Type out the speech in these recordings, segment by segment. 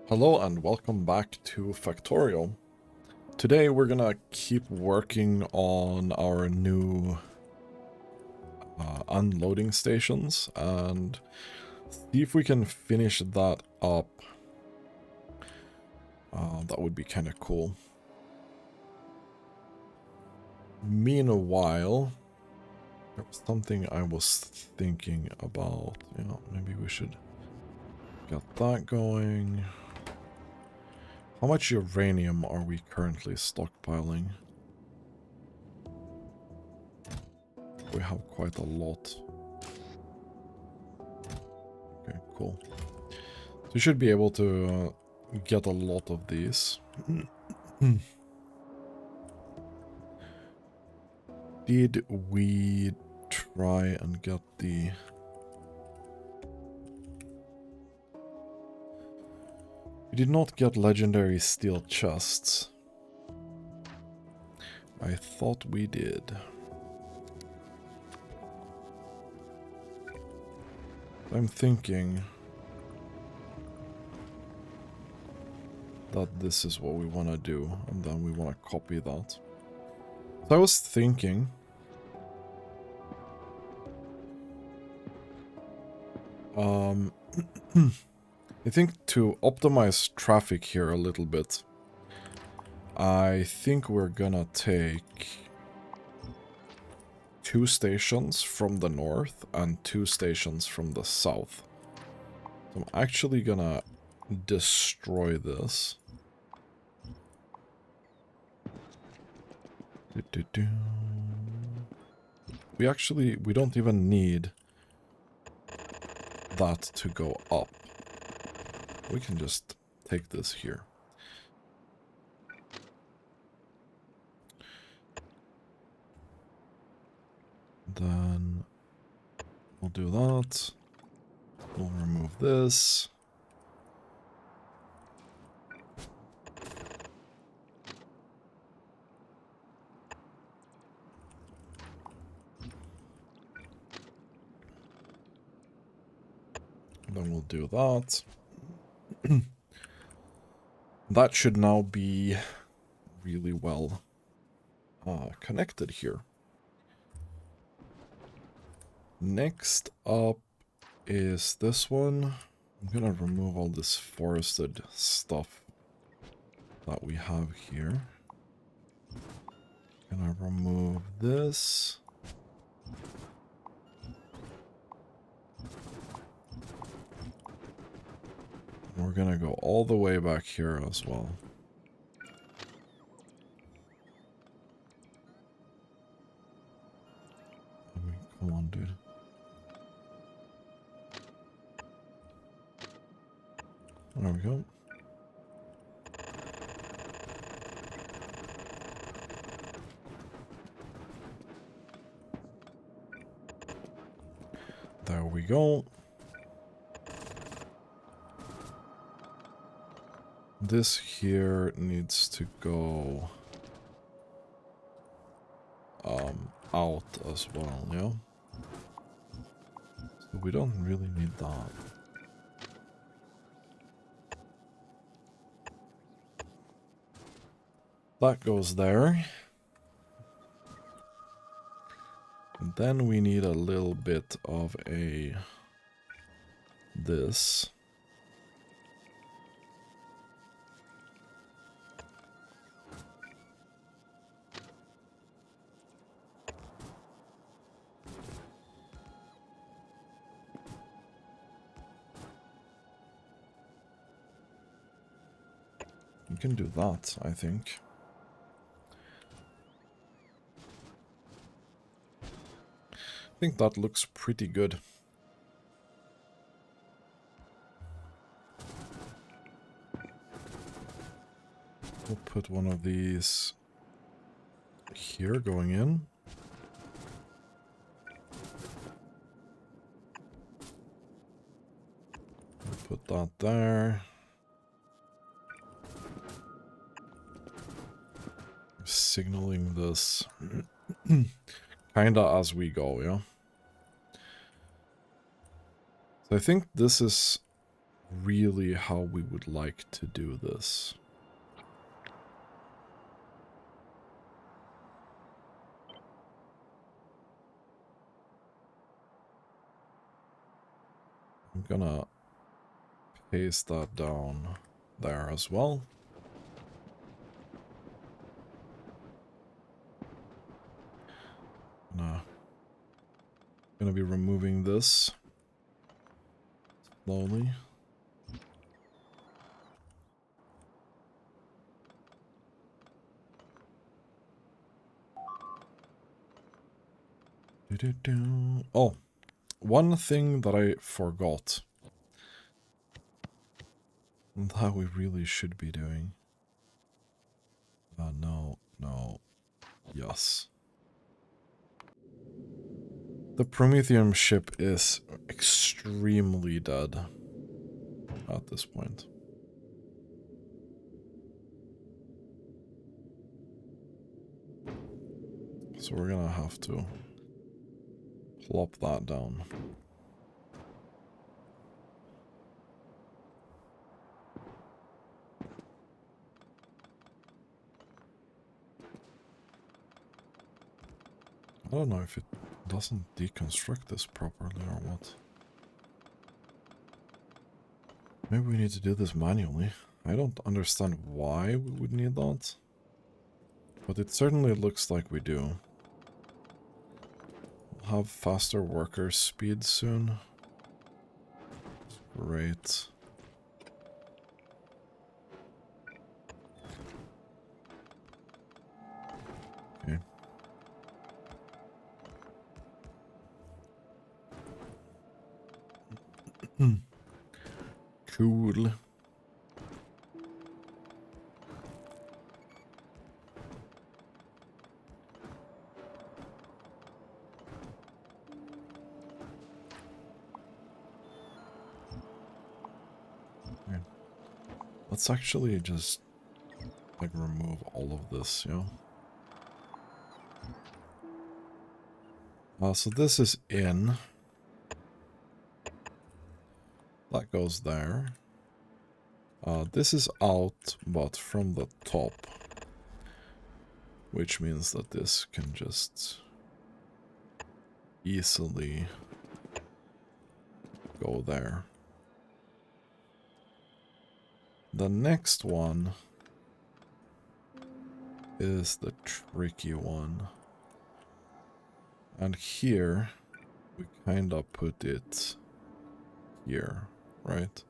Hello and welcome back to Factorio. Today we're gonna keep working on our new unloading stations and see if we can finish that up. That would be kind of cool. Meanwhile, there was something I was thinking about. You know, maybe we should get that going. How much uranium are we currently stockpiling? We have quite a lot. Okay, cool. So we should be able to get a lot of these. Did we try and get the... We did not get legendary steel chests. I thought we did. I'm thinking that this is what we want to do, and then we want to copy that. So I was thinking... I think to optimize traffic here a little bit, I think we're gonna take 2 stations from the north and 2 stations from the south. So I'm actually gonna destroy this. We don't even need that to go up. We can just take this here. Then we'll do that. We'll remove this. Then we'll do that. That should now be really well connected here. Next up is this one. I'm gonna remove all this forested stuff that we have here. Gonna remove this. We're gonna go all the way back here as well. I mean, come on, dude. There we go. There we go. This here needs to go out as well, yeah? So we don't really need that. That goes there. And then we need a little bit of a... this. We can do that, I think. I think that looks pretty good. We'll put one of these here going in. We'll put that there. Signaling this kinda as we go, yeah? So I think this is really how we would like to do this. I'm gonna paste that down there as well. Gonna be removing this slowly. Oh, one thing that I forgot that we really should be doing. No, yes. The Prometheum ship is extremely dead at this point. So we're gonna have to plop that down. I don't know if it doesn't deconstruct this properly or what. Maybe we need to do this manually. I don't understand why we would need that. But it certainly looks like we do. We'll have faster worker speed soon. Great. Okay. Cool. Okay. Let's actually just like remove all of this, you know? So this is in. That goes there. This is out, but from the top. Which means that this can just easily go there. The next one is the tricky one. And here, we kind of put it here, right?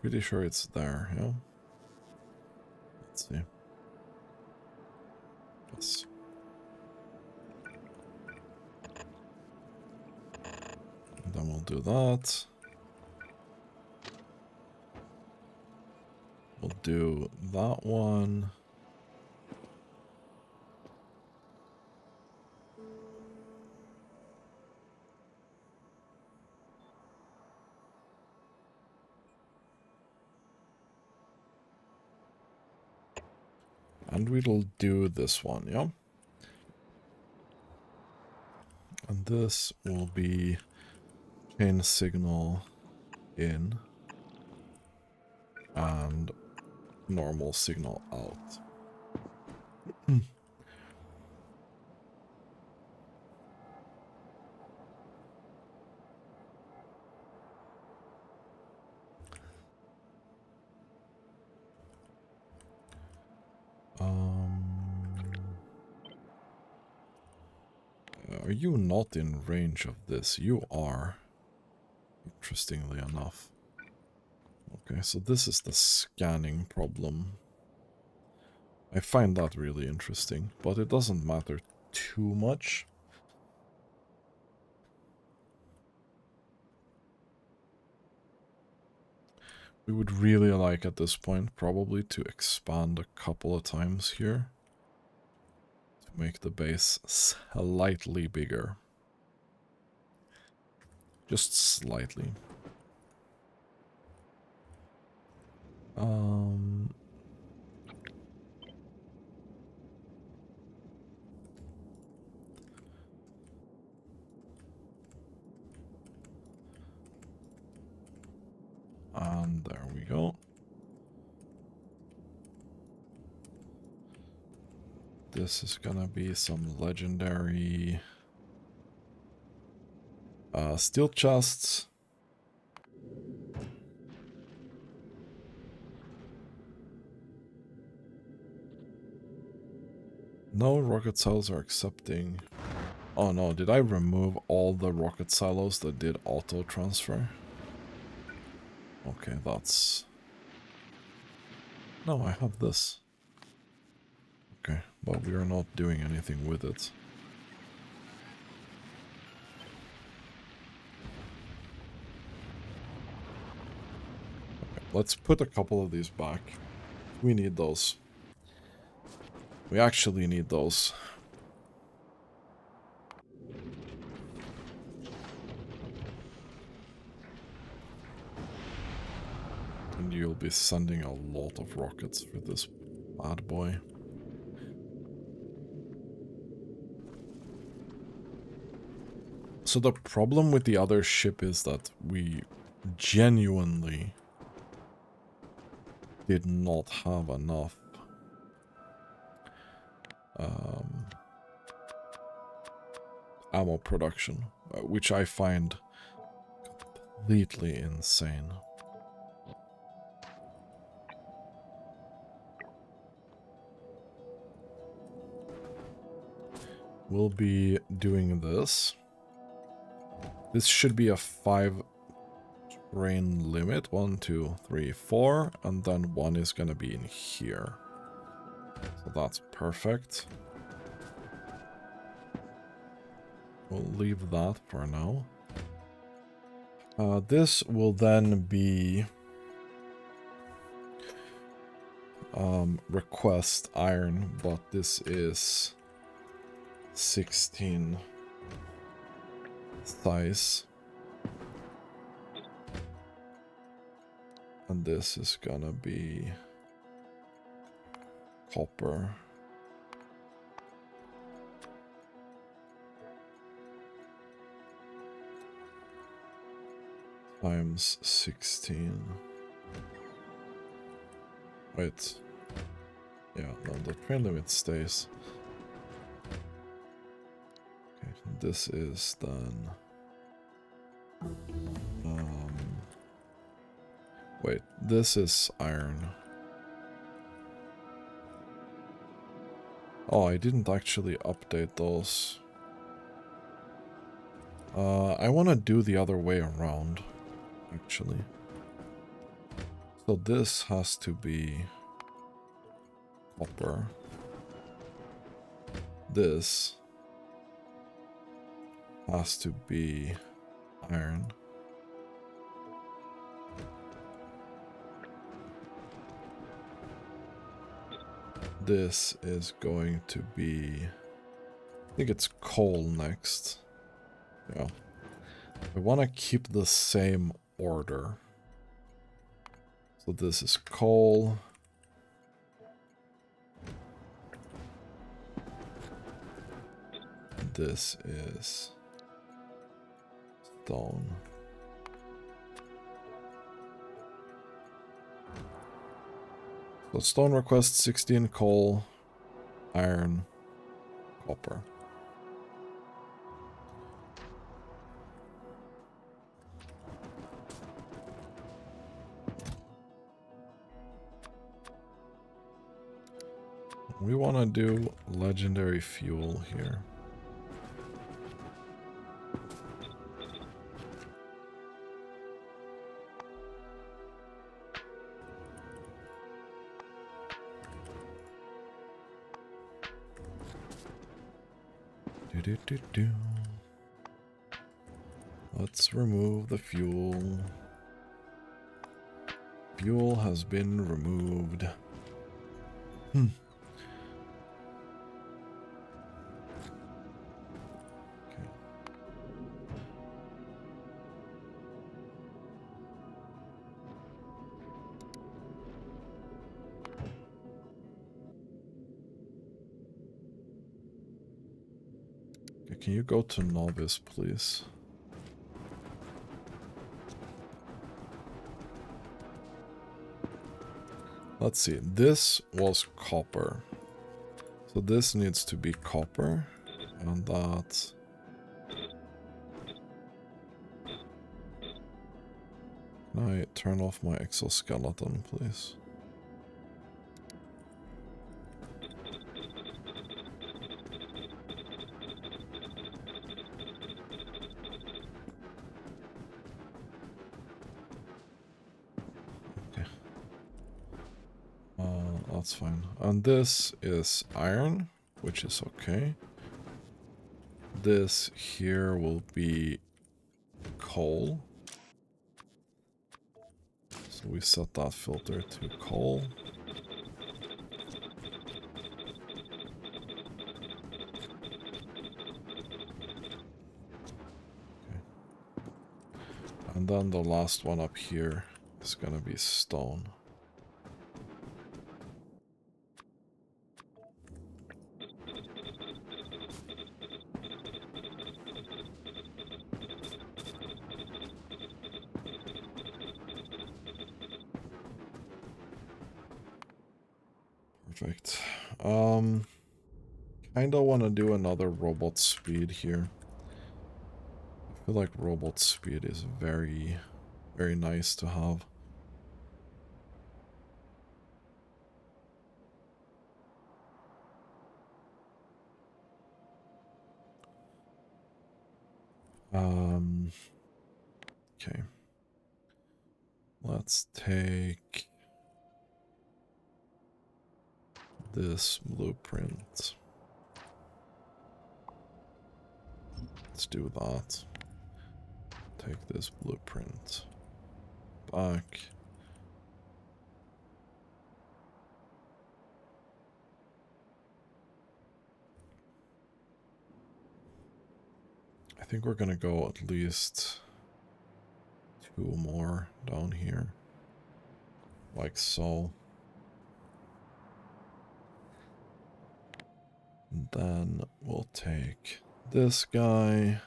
Pretty sure it's there, yeah? Let's see. Yes. And then we'll do that. We'll do that one. And we'll do this one, yeah? And this will be chain signal in and normal signal out. Are you not in range of this? You are, interestingly enough. Okay, so this is the scanning problem. I find that really interesting, but it doesn't matter too much. We would really like at this point probably to expand a couple of times here to make the base slightly bigger. Just slightly. And there we go. This is gonna be some legendary steel chests. No rocket silos are accepting. Oh no, did I remove all the rocket silos that did auto transfer? Okay, that's... No, I have this. Okay, but we are not doing anything with it. Okay, let's put a couple of these back. We need those. We actually need those. And you'll be sending a lot of rockets for this bad boy. So the problem with the other ship is that we genuinely did not have enough ammo production, which I find completely insane. We'll be doing this. This should be a 5 train limit. 1, 2, 3, 4, and then 1 is gonna be in here. So that's perfect. We'll leave that for now. This will then be request iron, but this is 16 thighs. And this is gonna be copper. Times 16. Wait. Yeah, no, the train limit stays. Okay, this is then... wait, this is iron. Oh, I didn't actually update those. I want to do the other way around, actually. So this has to be copper. This has to be iron. This is going to be... I think it's coal next. Yeah. I want to keep the same order. So this is coal. This is stone. So stone requests 16 coal, iron, copper. We want to do legendary fuel here. Let's remove the fuel. Fuel has been removed. Okay. Can you go to novice, please? let's see. This was copper. So this needs to be copper. And that... Can I turn off my exoskeleton, please? Okay. That's fine. And this is iron, which is okay. This here will be coal. So we set that filter to coal. Okay. And then the last one up here is going to be stone. Perfect. Kinda want to do another robot speed here. I feel like robot speed is very, very nice to have. Okay. Let's take this blueprint. Let's do that. Take this blueprint back. I think we're gonna go at least 2 more down here. Like so. And then we'll take this guy.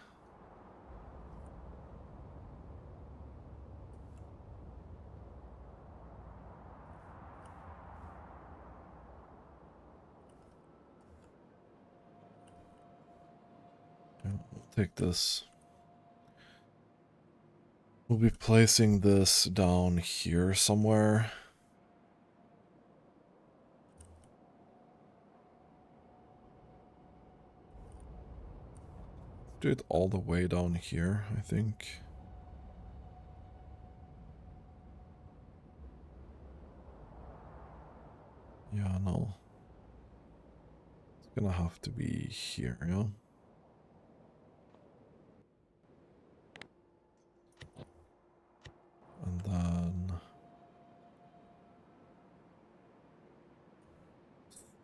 Yeah, we'll take this. We'll be placing this down here somewhere. Do it all the way down here, I think. Yeah, no. It's gonna have to be here, yeah? And then...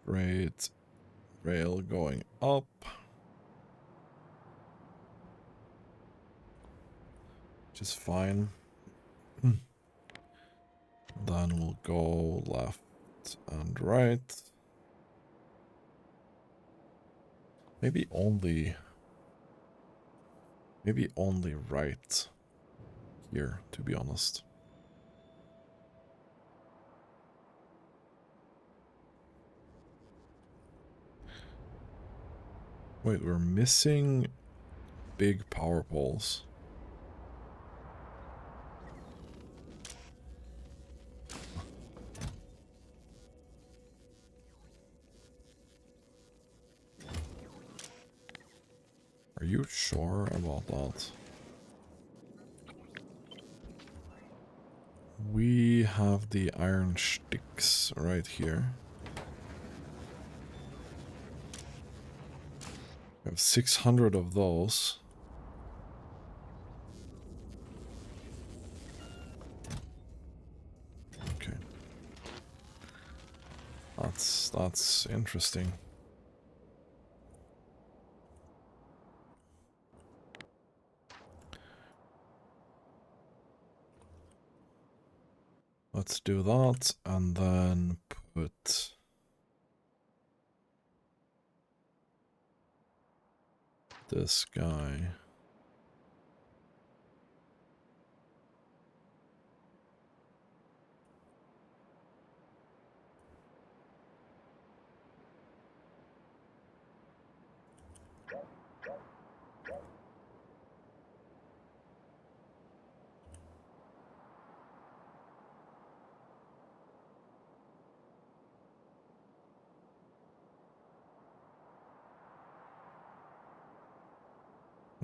straight rail going up. Which is fine. Then we'll go left and right. Maybe only right here, to be honest. Wait, we're missing big power poles. Are you sure about that? We have the iron sticks right here. We have 600 of those. Okay. That's interesting. Let's do that and then put this guy.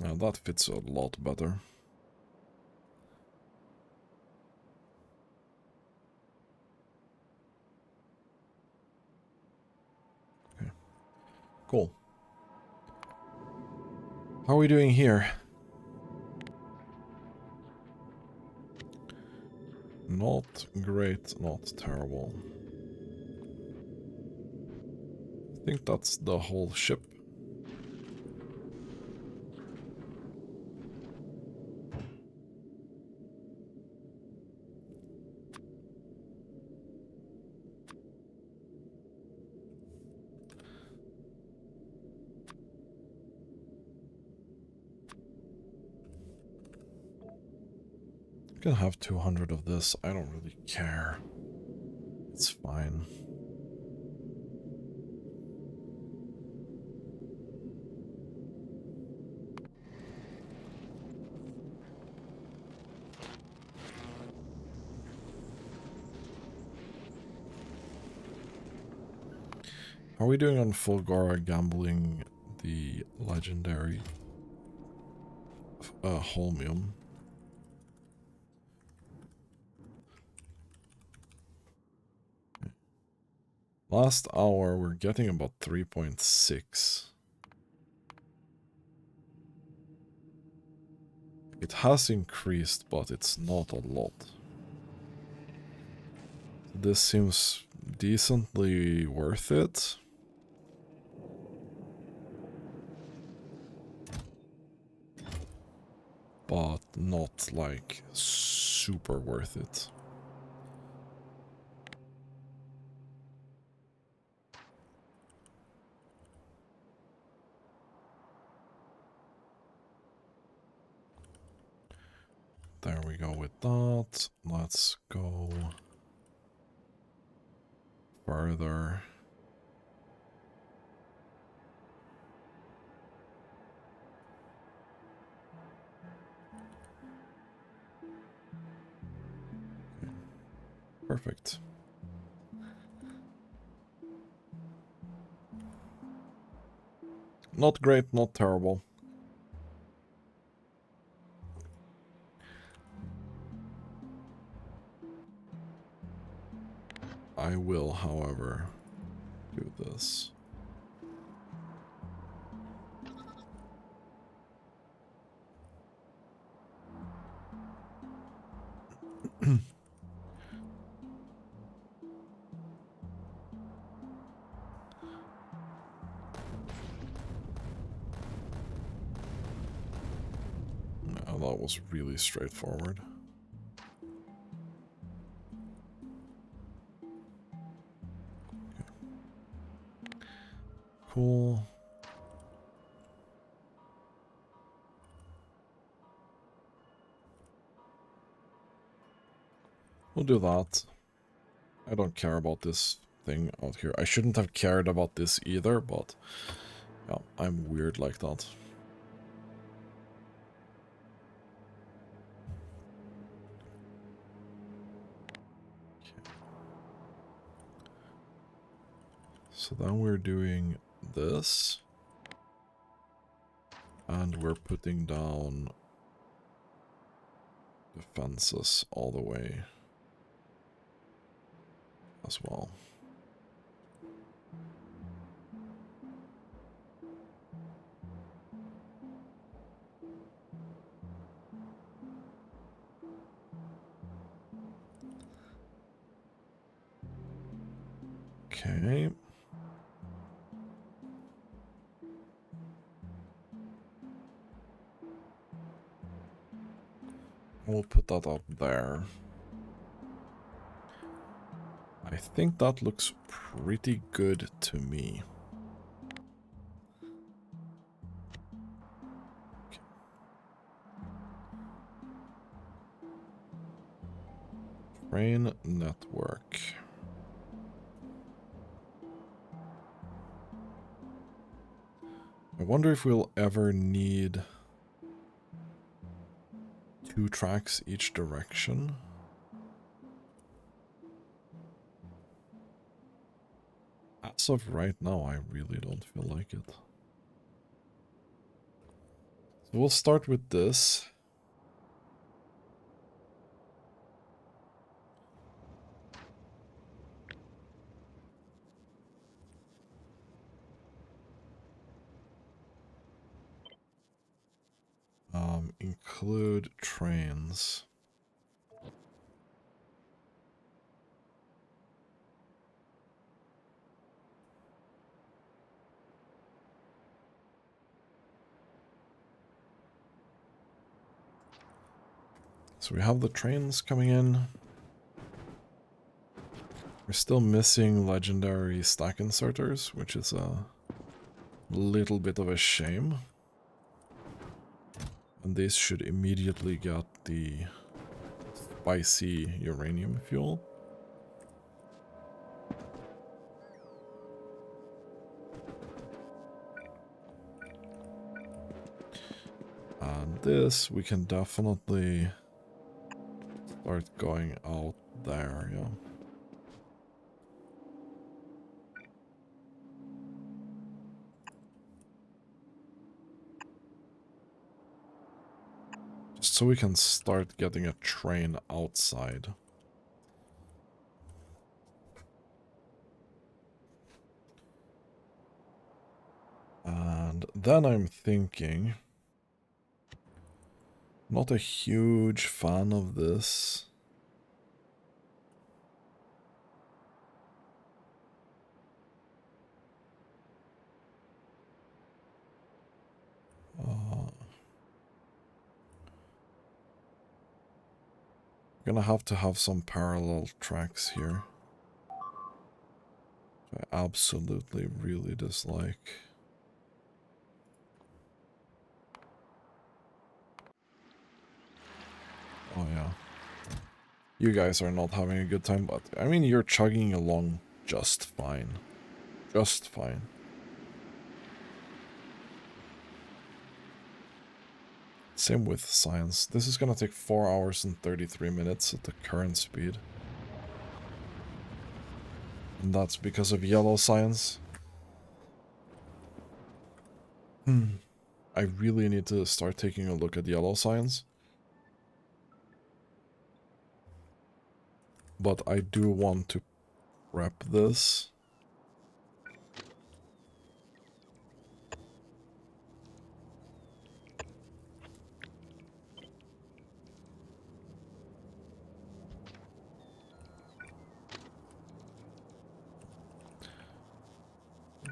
Now that fits a lot better. Okay. Cool. How are we doing here? Not great, not terrible. I think that's the whole ship. You can have 200 of this. I don't really care. It's fine. How are we doing on Fulgora gambling the legendary Holmium? Last hour, we're getting about 3.6. It has increased, but it's not a lot. This seems decently worth it. But not like super worth it. There we go with that. Let's go further. Perfect. Not great, not terrible. I will, however, do this. That was really straightforward. Okay. Cool. We'll do that. I don't care about this thing out here. I shouldn't have cared about this either, but yeah, I'm weird like that. So then we're doing this. And we're putting down defenses all the way as well. Okay. We'll put that up there. I think that looks pretty good to me. Okay. Train network. I wonder if we'll ever need 2 tracks each direction. As of right now, I really don't feel like it. We'll start with this. Include trains. So we have the trains coming in. We're still missing legendary stack inserters, which is a little bit of a shame. And these should immediately get the spicy uranium fuel. And this, we can definitely start going out there, yeah. Just so we can start getting a train outside. And then I'm thinking, not a huge fan of this. Gonna have to have some parallel tracks here. I absolutely really dislike. Oh yeah. You guys are not having a good time, but I mean, you're chugging along just fine. Just fine. Same with science. This is gonna take 4 hours and 33 minutes at the current speed. And that's because of yellow science. I really need to start taking a look at yellow science. But I do want to prep this.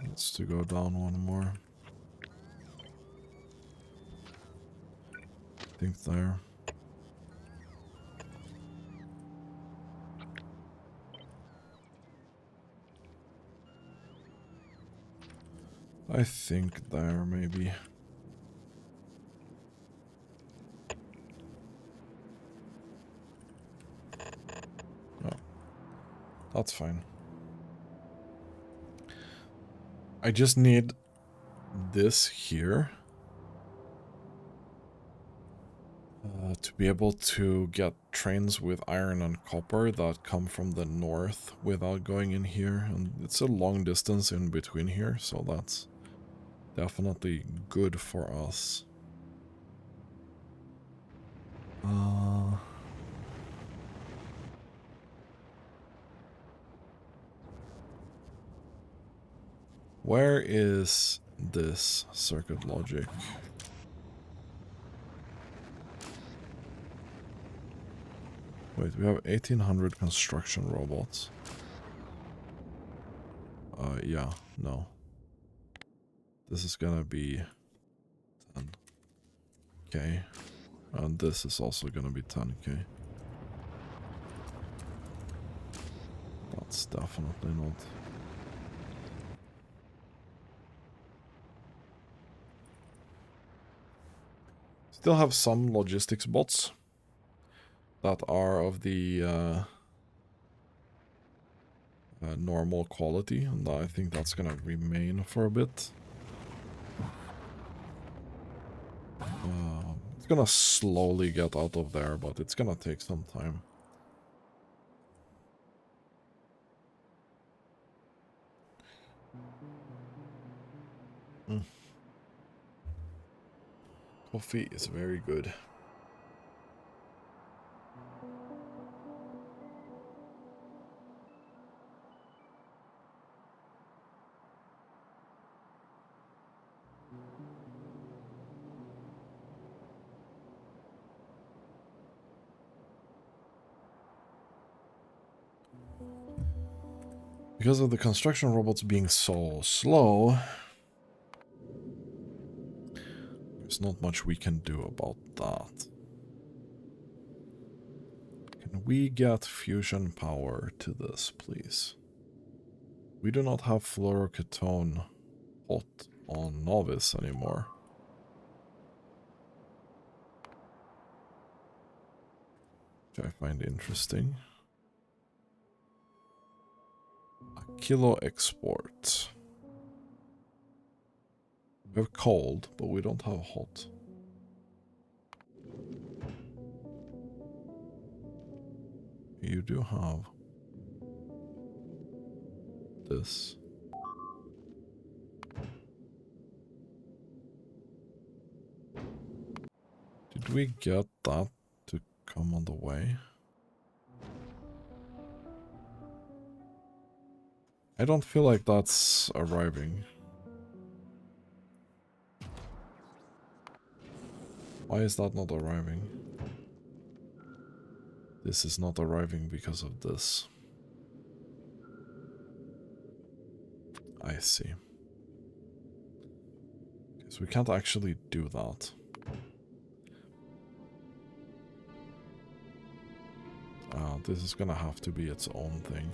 Needs to go down one more. I think there. I think there, maybe. Oh, that's fine. I just need this here to be able to get trains with iron and copper that come from the north without going in here. And it's a long distance in between here, so that's definitely good for us. Where is this circuit logic? Wait, we have 1800 construction robots. Yeah, no. This is gonna be 10k. And this is also gonna be 10k. That's definitely not. Still have some logistics bots that are of the normal quality, and I think that's gonna remain for a bit. It's gonna slowly get out of there, but it's gonna take some time. Coffee is very good. Because of the construction robots being so slow, there's not much we can do about that. Can we get fusion power to this, please? We do not have fluoroketone hot on Novice anymore. Which I find interesting. A kilo export. We have cold, but we don't have hot. You do have this. Did we get that to come on the way? I don't feel like that's arriving. Why is that not arriving? This is not arriving because of this. I see. So we can't actually do that. This is gonna have to be its own thing.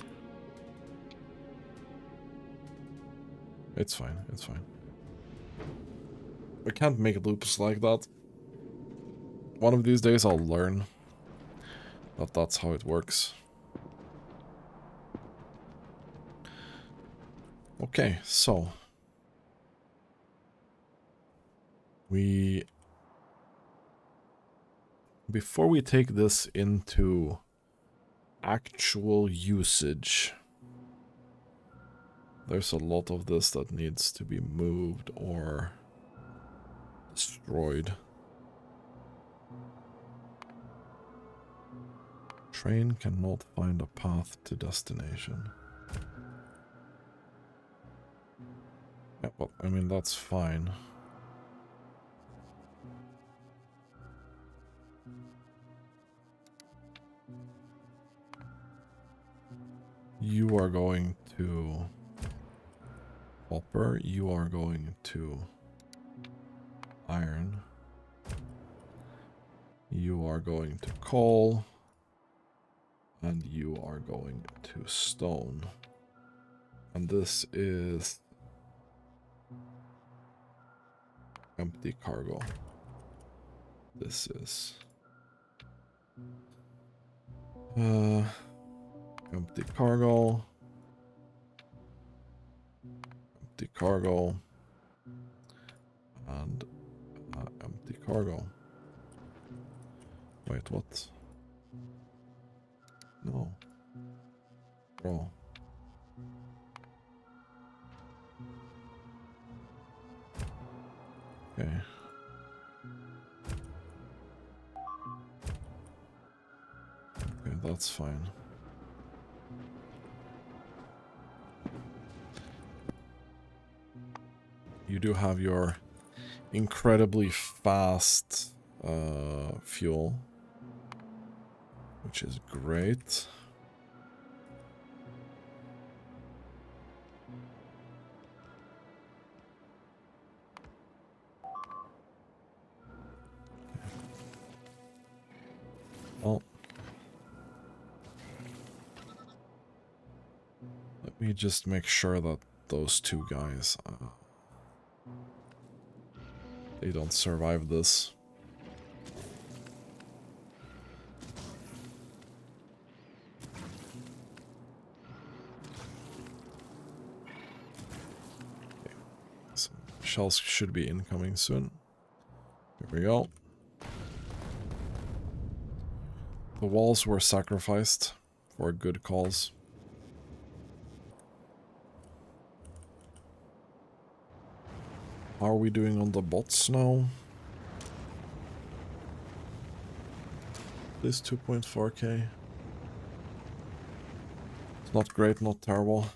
It's fine, it's fine. We can't make loops like that. One of these days I'll learn that that's how it works. Okay, so before we take this into actual usage, there's a lot of this that needs to be moved or destroyed. Train cannot find a path to destination. Yeah, well, I mean, that's fine. You are going to copper, you are going to iron, you are going to coal, and you are going to stone. And this is empty cargo. This is empty cargo, empty cargo, and empty cargo. Wait, what? No. Bro. Okay. Okay, that's fine. You do have your incredibly fast fuel, which is great. Well, let me just make sure that those two guys, they don't survive this. Okay. So shells should be incoming soon. Here we go. The walls were sacrificed for good cause. How are we doing on the bots now? This 2.4k. It's not great, not terrible.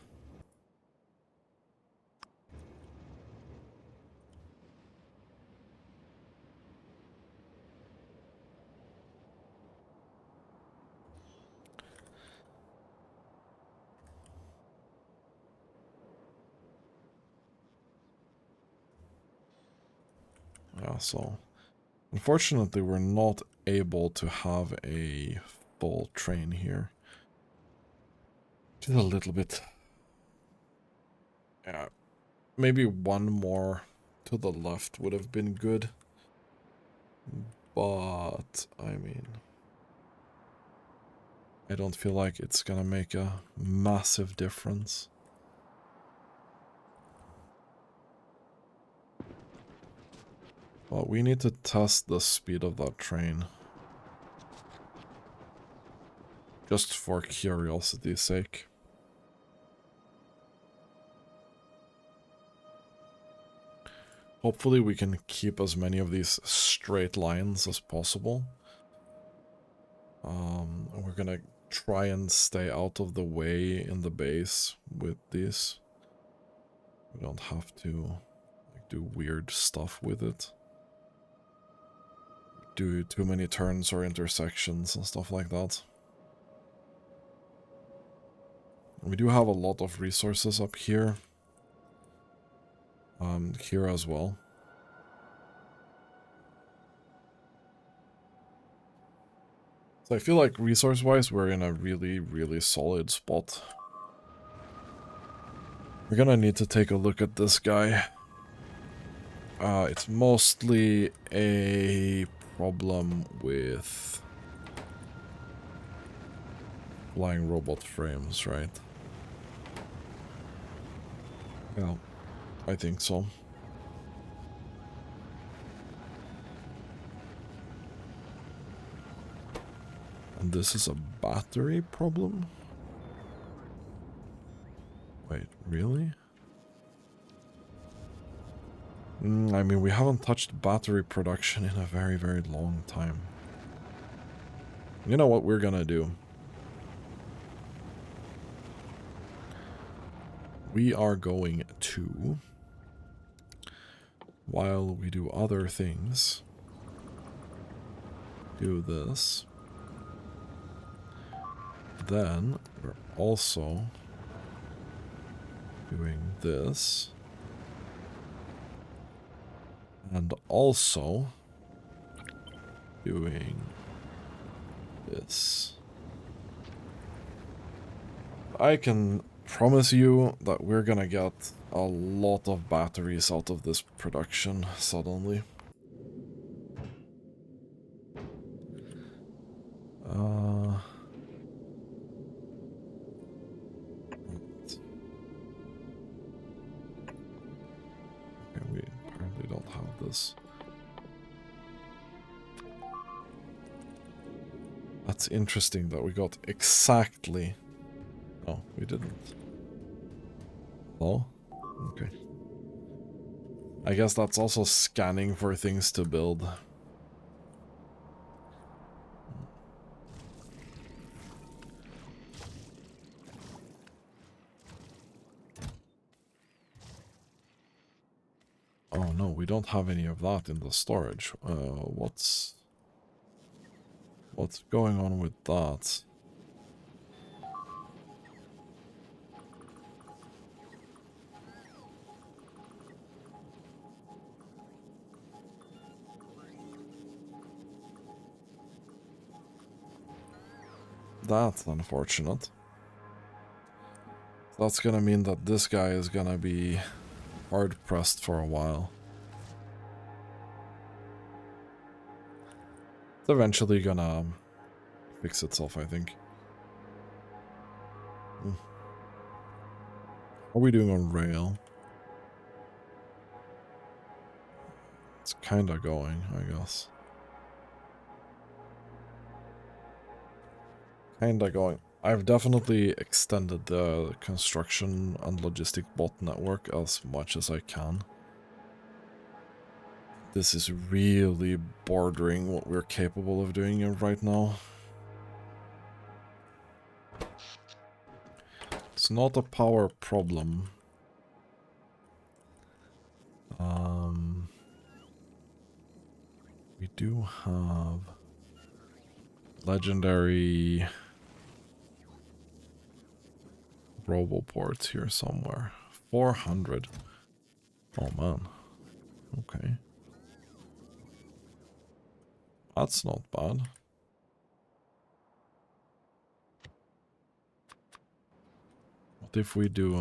Yeah, so unfortunately we're not able to have a full train here. Just a little bit. Yeah, maybe one more to the left would have been good. But, I mean, I don't feel like it's gonna make a massive difference. But we need to test the speed of that train. Just for curiosity's sake. Hopefully we can keep as many of these straight lines as possible. We're gonna try and stay out of the way in the base with these. We don't have to like, do weird stuff with it. Do too many turns or intersections and stuff like that. We do have a lot of resources up here. Here as well. So I feel like resource-wise, we're in a really, really solid spot. We're gonna need to take a look at this guy. It's mostly a problem with flying robot frames, right? Yeah, I think so. And this is a battery problem? Wait, really? I mean, we haven't touched battery production in a very, very long time. You know what we're gonna do? We are going to, while we do other things, do this. Then we're also doing this. And also doing this. I can promise you that we're gonna get a lot of batteries out of this production suddenly. Okay, we apparently don't have this. That's interesting that we got exactly... Oh, we didn't. Oh, okay. I guess that's also scanning for things to build. Oh no, we don't have any of that in the storage. What's going on with that? That's unfortunate. That's gonna mean that this guy is gonna be hard-pressed for a while. It's eventually gonna fix itself, I think. How are we doing on rail? It's kinda going, I guess. Kinda going. I've definitely extended the construction and logistic bot network as much as I can. This is really bordering what we're capable of doing right now. It's not a power problem. We do have legendary roboports here somewhere. 400. Oh man. Okay. That's not bad. What if we do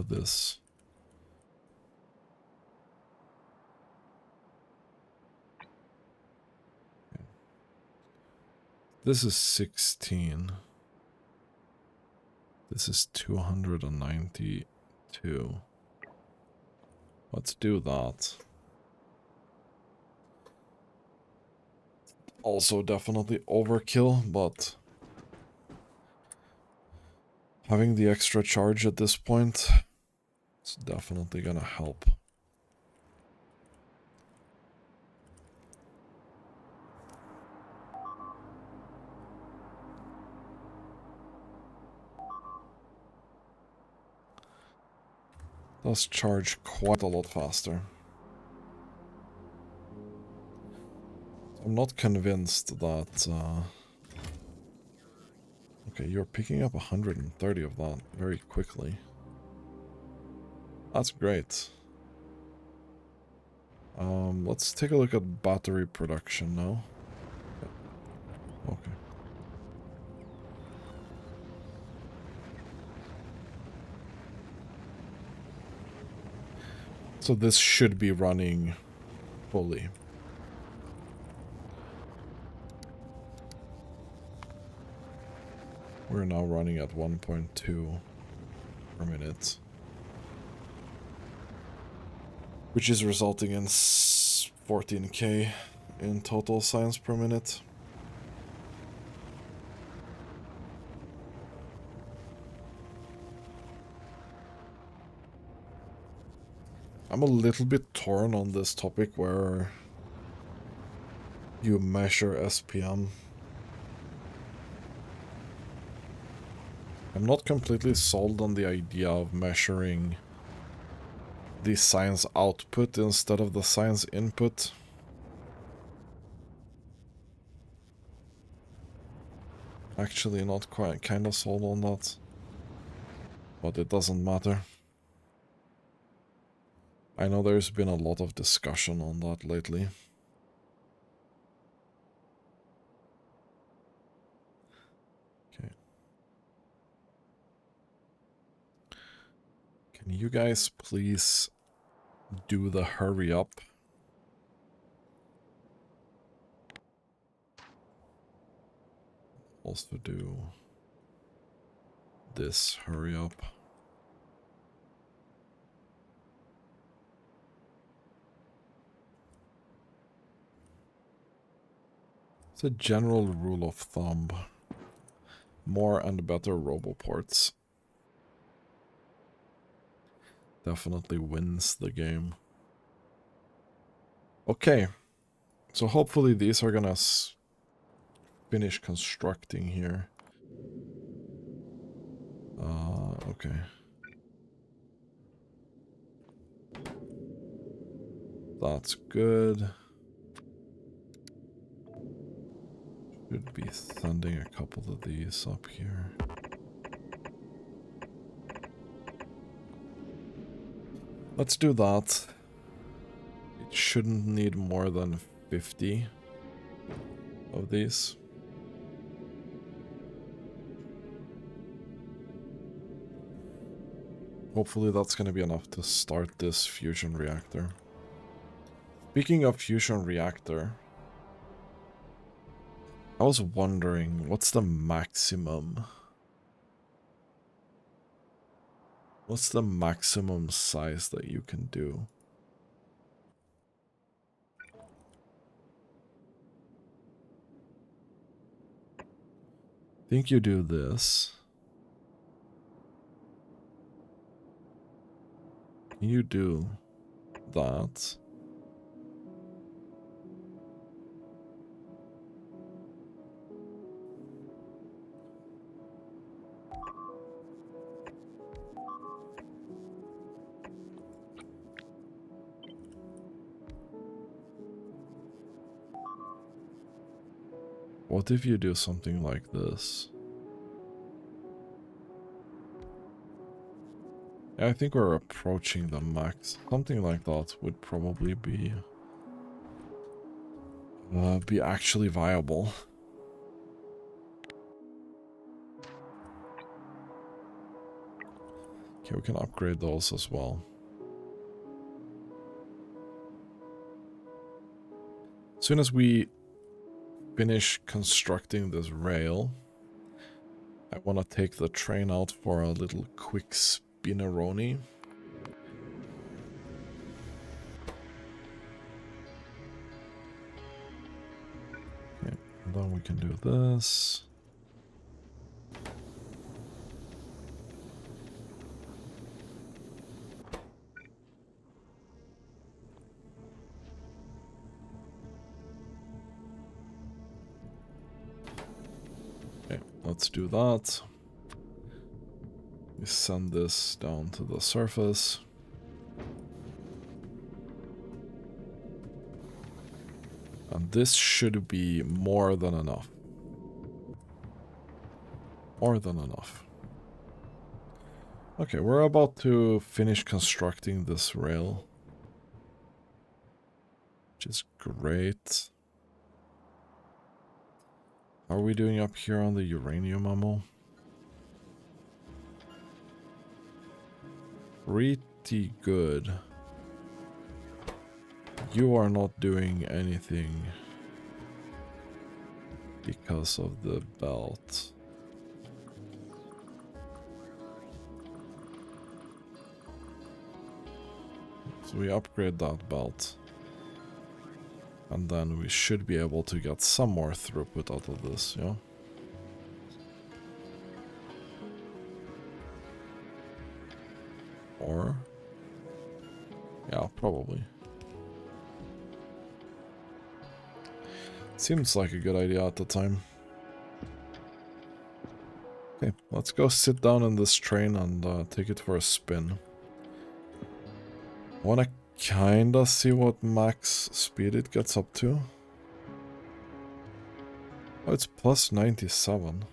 this? This is 16. This is 292. Let's do that. Also definitely overkill, but having the extra charge at this point, it's definitely gonna help. Does charge quite a lot faster. I'm not convinced that... Okay, you're picking up 130 of that very quickly. That's great. Let's take a look at battery production now. Okay. So this should be running fully. We're now running at 1.2 per minute. Which is resulting in 14k in total science per minute. I'm a little bit torn on this topic where you measure SPM. I'm not completely sold on the idea of measuring the science output instead of the science input. Actually not quite, kind of sold on that. But it doesn't matter. I know there's been a lot of discussion on that lately. Okay. Can you guys please do the hurry up? Also do this hurry up. It's a general rule of thumb. More and better roboports definitely wins the game. Okay, so hopefully these are gonna finish constructing here. Okay. That's good. Should be sending a couple of these up here. Let's do that. It shouldn't need more than 50 of these. Hopefully that's going to be enough to start this fusion reactor. Speaking of fusion reactor, I was wondering, what's the maximum? What's the maximum size that you can do? I think you do this. You do that. What if you do something like this? Yeah, I think we're approaching the max. Something like that would probably be actually viable. Okay, we can upgrade those as well. As soon as we finish constructing this rail, I want to take the train out for a little quick spinneroni. Okay, and then we can do this. Okay, let's do that. We send this down to the surface. And this should be more than enough. More than enough. Okay, we're about to finish constructing this rail, which is great. How are we doing up here on the uranium ammo? Pretty good. You are not doing anything because of the belt. So we upgrade that belt. And then we should be able to get some more throughput out of this, yeah? Or... yeah, probably. Seems like a good idea at the time. Okay, let's go sit down in this train and take it for a spin. I wanna kinda see what max speed it gets up to. Oh, it's plus 97.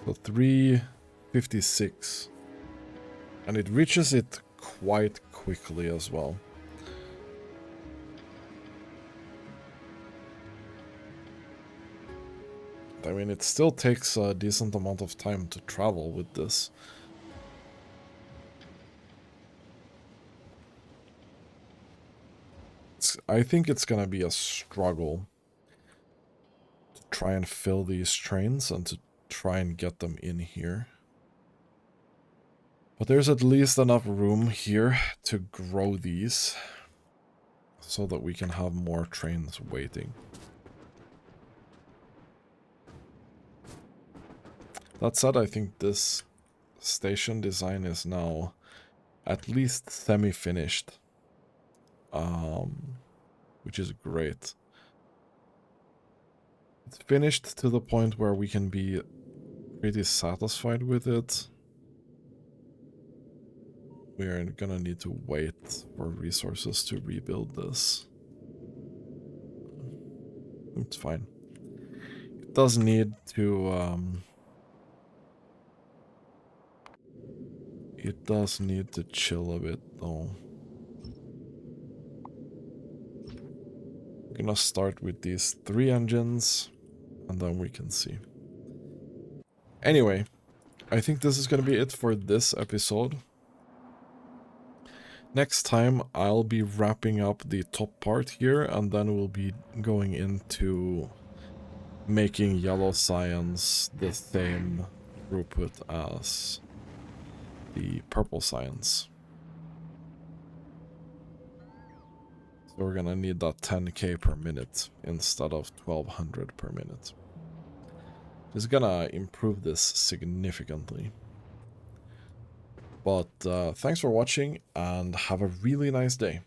So 356. And it reaches it quite quickly as well. I mean, it still takes a decent amount of time to travel with this. I think it's gonna be a struggle to try and fill these trains and to try and get them in here. But there's at least enough room here to grow these so that we can have more trains waiting. That said, I think this station design is now at least semi-finished. Which is great. It's finished to the point where we can be pretty satisfied with it. We are gonna need to wait for resources to rebuild this. It's fine. It does need to, it does need to chill a bit, though. I'm gonna start with these 3 engines, and then we can see. Anyway, I think this is gonna be it for this episode. Next time, I'll be wrapping up the top part here, and then we'll be going into making yellow science the same throughput as the purple science. So we're gonna need that 10k per minute instead of 1200 per minute. It's gonna improve this significantly. But thanks for watching and have a really nice day.